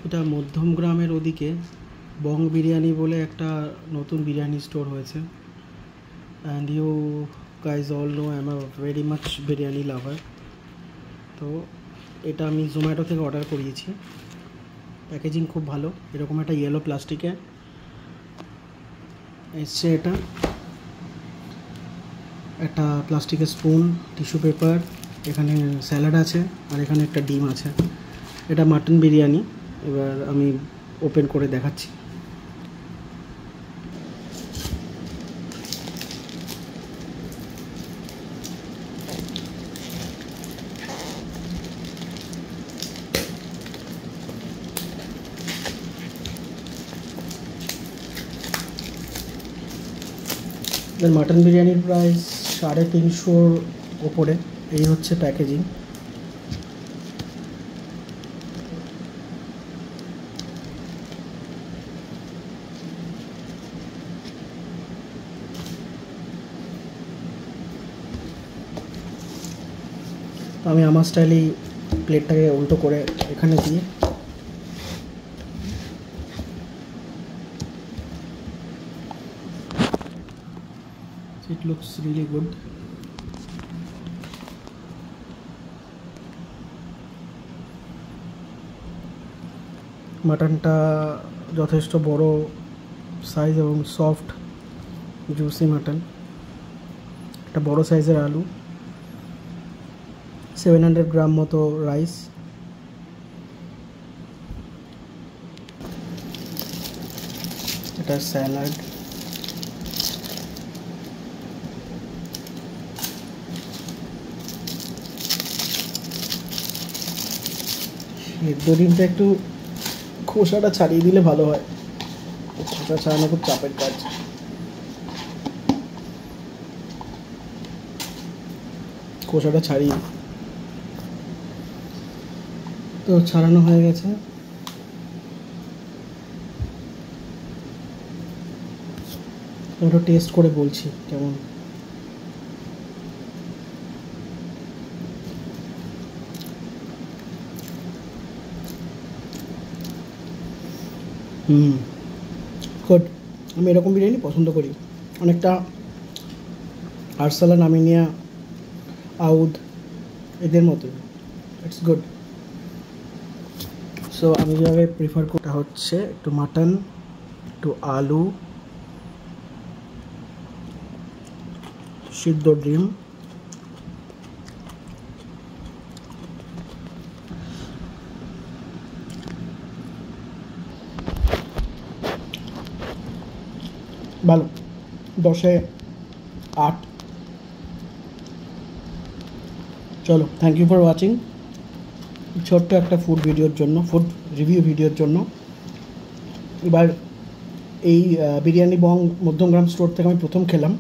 এটা মধ্যমগ্রামের ওদিকে বং বিরিয়ানি বলে একটা নতুন বিরিয়ানি স্টোর হয়েছে। And you guys all know I am a very much biryani lover. তো এটা আমি জোম্যাটো থেকে অর্ডার করিয়েছি। প্যাকেজিং খুব ভালো, এরকম একটা ইয়েলো প্লাস্টিকে এসছে। এটা একটা প্লাস্টিকের স্পুন, টিস্যু পেপার, এখানে স্যালাড আছে, আর এখানে একটা ডিম আছে। এটা মাটন বিরিয়ানি। এবার আমি ওপেন করে দেখাচ্ছি। মাটন বিরিয়ানির প্রাইস 350 ওপরে। এই হচ্ছে প্যাকেজিং। আমি আমার স্টাইলেই প্লেটটাকে উল্টো করে এখানে দিয়ে it looks really good. মাটনটা যথেষ্ট বড় সাইজ এবং সফট জুসি মাটন। একটা বড় সাইজের আলু, 700 গ্রাম মতো রাইস, এটা স্যালাড, সেদ্ধ ডিমটা একটু খোসাটা ছাড়িয়ে দিলে ভালো হয়, খোসা ছাড়ানো খুব চাপের কাজ। খোসাটা ছাড়িয়ে তো ছাড়ানো হয়ে গেছে। একটু টেস্ট করে বলছি কেমন। গুড। আমি এরকম বিরিয়ানি পছন্দ করি, অনেকটা আরসালান, আমিনিয়া, আউদ এদের মতো। It's good. সো আমি যেভাবে প্রিফার করা হচ্ছে একটু মাটন, একটু আলু, সিদ্ধ ডিম, ভালো, 10-এ 8। চলো, থ্যাংক ইউ ফর ওয়াচিং। ছোট্ট একটা ফুড ভিডিওর জন্য, ফুড রিভিউ ভিডিওর জন্য। এবার এই বিরিয়ানি বং মধ্যমগ্রাম স্টোর থেকে আমি প্রথম খেলাম।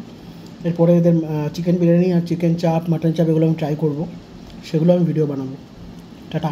এরপরে এদের চিকেন বিরিয়ানি আর চিকেন চাপ, মাটন চাপ এগুলো আমি ট্রাই করবো, সেগুলো আমি ভিডিও বানাবো। টাটা।